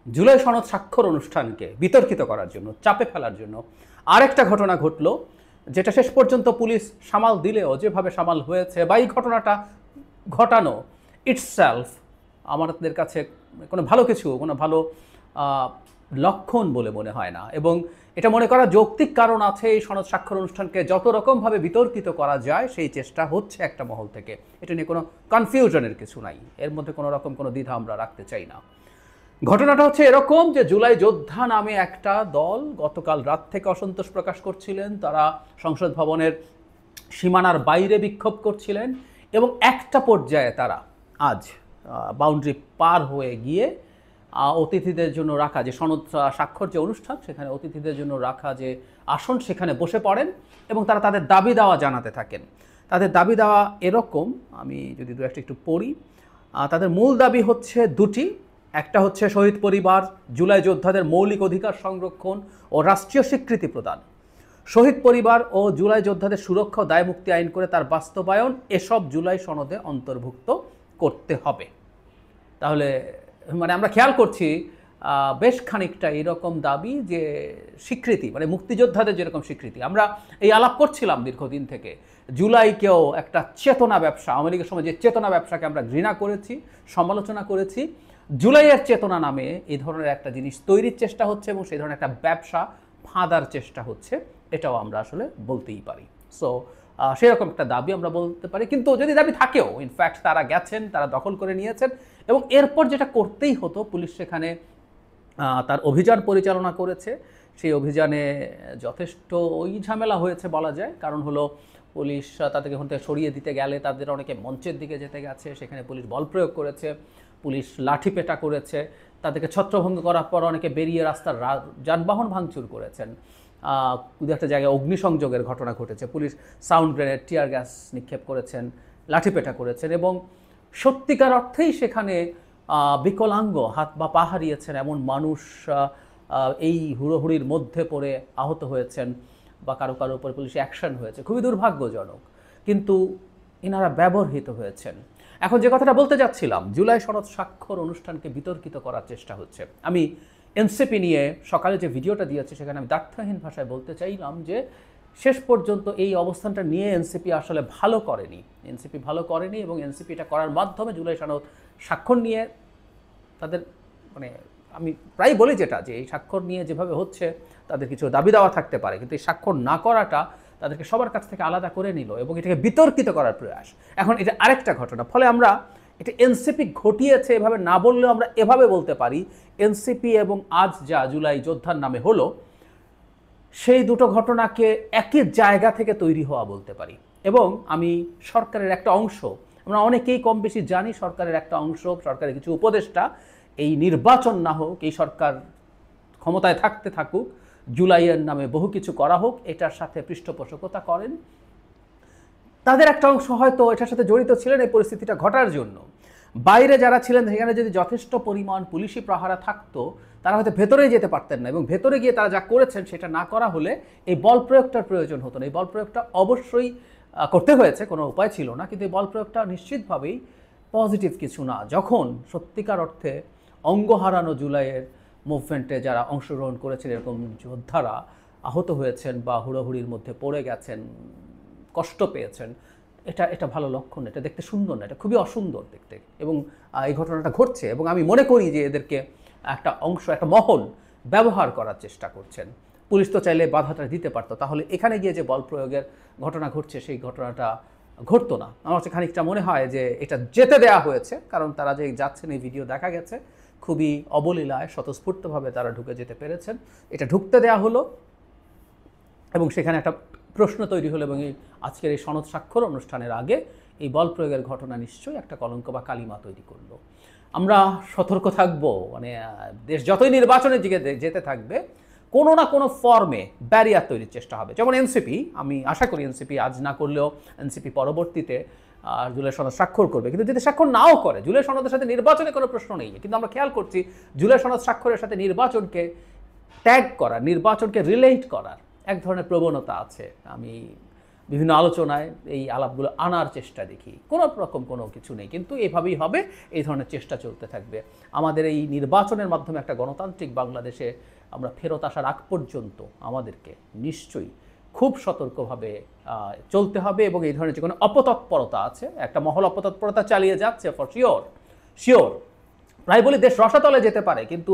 জুলাই সনদ স্বাক্ষর অনুষ্ঠানকে বিতর্কিত করার জন্য, চাপে ফেলার জন্য আরেকটা ঘটনা ঘটলো, যেটা শেষ পর্যন্ত পুলিশ সামাল দিলেও যেভাবে সামাল হয়েছে বা এই ঘটনাটা ঘটানো ইটসেলফ আমাদের কাছে কোনো ভালো কিছু, কোনো ভালো লক্ষণ বলে মনে হয় না। এবং এটা মনে করা যৌক্তিক কারণ আছে, এই সনদ স্বাক্ষর অনুষ্ঠানকে যত রকমভাবে বিতর্কিত করা যায় সেই চেষ্টা হচ্ছে একটা মহল থেকে। এটা নিয়ে কোনো কনফিউশনের কিছু নাই, এর মধ্যে কোনো রকম কোনো দ্বিধা আমরা রাখতে চাই না। ঘটনাটা হচ্ছে এরকম যে জুলাই যোদ্ধা নামে একটা দল গতকাল রাত থেকে অসন্তোষ প্রকাশ করছিলেন। তারা সংসদ ভবনের সীমানার বাইরে বিক্ষোভ করছিলেন এবং একটা পর্যায়ে তারা আজ বাউন্ডারি পার হয়ে গিয়ে অতিথিদের জন্য রাখা যে সনদ স্বাক্ষর যে অনুষ্ঠান, সেখানে অতিথিদের জন্য রাখা যে আসন, সেখানে বসে পড়েন এবং তারা তাদের দাবি দাওয়া জানাতে থাকেন। তাদের দাবি দাওয়া এরকম, আমি যদি দু একটা একটু পড়ি। তাদের মূল দাবি হচ্ছে দুটি। একটা হচ্ছে শহীদ পরিবার, জুলাই যোদ্ধাদের মৌলিক অধিকার সংরক্ষণ ও রাষ্ট্রীয় স্বীকৃতি প্রদান, শহীদ পরিবার ও জুলাই যোদ্ধাদের সুরক্ষা ও দায়মুক্তি আইন করে তার বাস্তবায়ন, এসব জুলাই সনদে অন্তর্ভুক্ত করতে হবে। তাহলে মানে আমরা খেয়াল করছি বেশ খানিকটা এরকম দাবি, যে স্বীকৃতি মানে মুক্তিযোদ্ধাদের যেরকম স্বীকৃতি। আমরা এই আলাপ করছিলাম দীর্ঘদিন থেকে, জুলাইকেও একটা চেতনা ব্যবসা, আওয়ামী লীগের সময় যে চেতনা ব্যবসাকে আমরা ঘৃণা করেছি, সমালোচনা করেছি, জুলাইয়ের চেতনা নামে এই ধরনের একটা জিনিস তৈরির চেষ্টা হচ্ছে এবং সেই ধরনের একটা ব্যবসা ফাঁদার চেষ্টা হচ্ছে, এটাও আমরা আসলে বলতেই পারি। সো সেরকম একটা দাবি আমরা বলতে পারি। কিন্তু যদি দাবি থাকেও, ইনফ্যাক্ট তারা গেছেন, তারা দখল করে নিয়েছেন এবং এরপর যেটা করতেই হতো, পুলিশ সেখানে তার অভিযান পরিচালনা করেছে। সেই অভিযানে যথেষ্ট ওই ঝামেলা হয়েছে বলা যায়। কারণ হলো পুলিশ তাদেরকে ওখান থেকে সরিয়ে দিতে গেলে তাদের অনেকে মঞ্চের দিকে যেতে গেছে, সেখানে পুলিশ বল প্রয়োগ করেছে, পুলিশ লাঠিপেটা করেছে, তাদেরকে ছত্রভঙ্গ করার পর অনেকে বেরিয়ে রাস্তার যানবাহন ভাঙচুর করেছেন। একটা জায়গায় অগ্নিসংযোগের ঘটনা ঘটেছে, police sound grenade, tear gas নিক্ষেপ করেছেন, লাঠিপেটা করেছেন এবং সত্যিকার অর্থেই সেখানে বিকলাঙ্গ, হাত বা পা হারিয়েছেন এমন মানুষ এই হুড়োহুড়ির মধ্যে পড়ে আহত হয়েছেন বা কারো কারো উপর পুলিশ অ্যাকশন হয়েছে, খুবই দুর্ভাগ্যজনক। কিন্তু এনারা ব্যবহৃত হয়েছেন। এখন যে কথাটা বলতে যাচ্ছিলাম, জুলাই সনদ স্বাক্ষর অনুষ্ঠানকে বিতর্কিত করার চেষ্টা হচ্ছে। আমি এনসিপি নিয়ে সকালে যে ভিডিওটা দিয়েছি, সেখানে আমি দ্ব্যর্থহীন ভাষায় বলতে চাইলাম যে শেষ পর্যন্ত এই অবস্থানটা নিয়ে এনসিপি আসলে ভালো করেনি এবং এনসিপি এটা করার মাধ্যমে জুলাই সনদ স্বাক্ষর নিয়ে তাদের মানে আমি প্রায় বলি যেটা, যে এই স্বাক্ষর নিয়ে যেভাবে হচ্ছে তাদের কিছু দাবি দাওয়া থাকতে পারে, কিন্তু এই স্বাক্ষর না করাটা তাদেরকে সবার কাছ থেকে আলাদা করে নিল এবং এটাকে বিতর্কিত করার প্রয়াস। এখন এটা আরেকটা ঘটনা, ফলে আমরা এটা এনসিপি ঘটিয়েছে এভাবে না বললেও আমরা এভাবে বলতে পারি, এনসিপি এবং আজ যা জুলাই যোদ্ধার নামে হলো, সেই দুটো ঘটনাকে একই জায়গা থেকে তৈরি হওয়া বলতে পারি। এবং আমি সরকারের একটা অংশ, আমরা অনেকেই কম বেশি জানি, সরকারের একটা অংশ, সরকারের কিছু উপদেষ্টা, এই নির্বাচন না হোক, এই সরকার ক্ষমতায় থাকতে থাকুক, জুলাইয়ের নামে বহু কিছু করা হোক, এটার সাথে পৃষ্ঠপোষকতা করেন। তাদের একটা অংশ হয়তো এটার সাথে জড়িত ছিলেন এই পরিস্থিতিটা ঘটার জন্য। বাইরে যারা ছিলেন, সেখানে যদি যথেষ্ট পরিমাণ পুলিশি প্রহারা থাকতো, তারা হয়তো ভেতরে যেতে পারতেন না এবং ভেতরে গিয়ে তারা যা করেছেন সেটা না করা হলে এই বল প্রয়োগটার প্রয়োজন হতো না। এই বল প্রয়োগটা অবশ্যই করতে হয়েছে, কোনো উপায় ছিল না, কিন্তু এই বল প্রয়োগটা নিশ্চিতভাবেই পজিটিভ কিছু না। যখন সত্যিকার অর্থে অঙ্গ হারানো জুলাইয়ের মুভমেন্টে যারা অংশগ্রহণ করেছেন, এরকম যোদ্ধারা আহত হয়েছেন বা হুড়োহুড়ির মধ্যে পড়ে গেছেন, কষ্ট পেয়েছেন, এটা ভালো লক্ষণ, এটা দেখতে সুন্দর না, এটা খুবই অসুন্দর দেখতে। এবং এই ঘটনাটা ঘটছে এবং আমি মনে করি যে এদেরকে একটা অংশ, একটা মহল ব্যবহার করার চেষ্টা করছেন। পুলিশ তো চাইলে বাধাটা দিতে পারতো, তাহলে এখানে গিয়ে যে বল প্রয়োগের ঘটনা ঘটছে সেই ঘটনাটা ঘটতো না। আমার কাছে খানিকটা মনে হয় যে এটা যেতে দেয়া হয়েছে, কারণ তারা যে যাচ্ছেন এই ভিডিও দেখা গেছে, খুবই অবলীলায় স্বতঃস্ফূর্তভাবে তারা ঢুকে যেতে পেরেছেন, এটা ঢুকতে দেয়া হলো এবং সেখানে একটা প্রশ্ন তৈরি হলো। এবং এই আজকের এই সনদ স্বাক্ষর অনুষ্ঠানের আগে এই বল প্রয়োগের ঘটনা নিশ্চয়ই একটা কলঙ্ক বা কালিমা তৈরি করলো। আমরা সতর্ক থাকবো, মানে দেশ যতই নির্বাচনের দিকে যেতে থাকবে, কোনো না কোনো ফর্মে ব্যারিয়ার তৈরির চেষ্টা হবে। যেমন এনসিপি, আমি আশা করি এনসিপি আজ না করলেও এনসিপি পরবর্তীতে জুলাই সনদ স্বাক্ষর করবে। কিন্তু যদি স্বাক্ষর নাও করে, জুলাই সনদের সাথে নির্বাচনে কোনো প্রশ্ন নেই, কিন্তু আমরা খেয়াল করছি জুলাই সনদ স্বাক্ষরের সাথে নির্বাচনকে ট্যাগ করার, নির্বাচনকে রিলেট করার এক ধরনের প্রবণতা আছে। আমি বিভিন্ন আলোচনায় এই আলাপগুলো আনার চেষ্টা দেখি, কোনো রকম কোনো কিছু নেই, কিন্তু এভাবেই হবে, এই ধরনের চেষ্টা চলতে থাকবে। আমাদের এই নির্বাচনের মাধ্যমে একটা গণতান্ত্রিক বাংলাদেশে আমরা ফেরত আসার আগ পর্যন্ত আমাদেরকে নিশ্চয়ই খুব সতর্কভাবে চলতে হবে, এবং এই ধরনের যে কোনো অপতৎপরতা আছে, একটা মহল অপতৎপরতা চালিয়ে যাচ্ছে ফর শিওর প্রায় বলি দেশ রসাতলে যেতে পারে, কিন্তু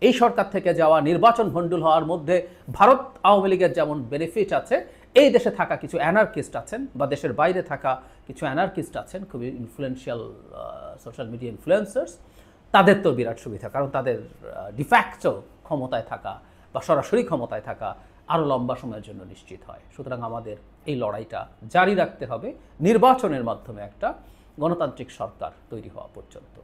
এই সরকার থেকে যাওয়া নির্বাচন ভণ্ডুল হওয়ার মধ্যে ভারত আওয়ামী লীগের যেমন বেনিফিট আছে, এই দেশে থাকা কিছু অ্যানার্কিস্ট আছেন বা দেশের বাইরে থাকা কিছু অ্যানার্কিস্ট আছেন, খুবই ইনফ্লুয়েন্সিয়াল সোশ্যাল মিডিয়া ইনফ্লুয়েন্সার্স, তাদের তো বিরাট সুবিধা, কারণ তাদের ডিফ্যাক্টো ক্ষমতায় থাকা বা সরাসরি ক্ষমতায় থাকা আরও লম্বা সময়ের জন্য নিশ্চিত হয়। সুতরাং আমাদের এই লড়াইটা জারি রাখতে হবে নির্বাচনের মাধ্যমে একটা গণতান্ত্রিক সরকার তৈরি হওয়া পর্যন্ত।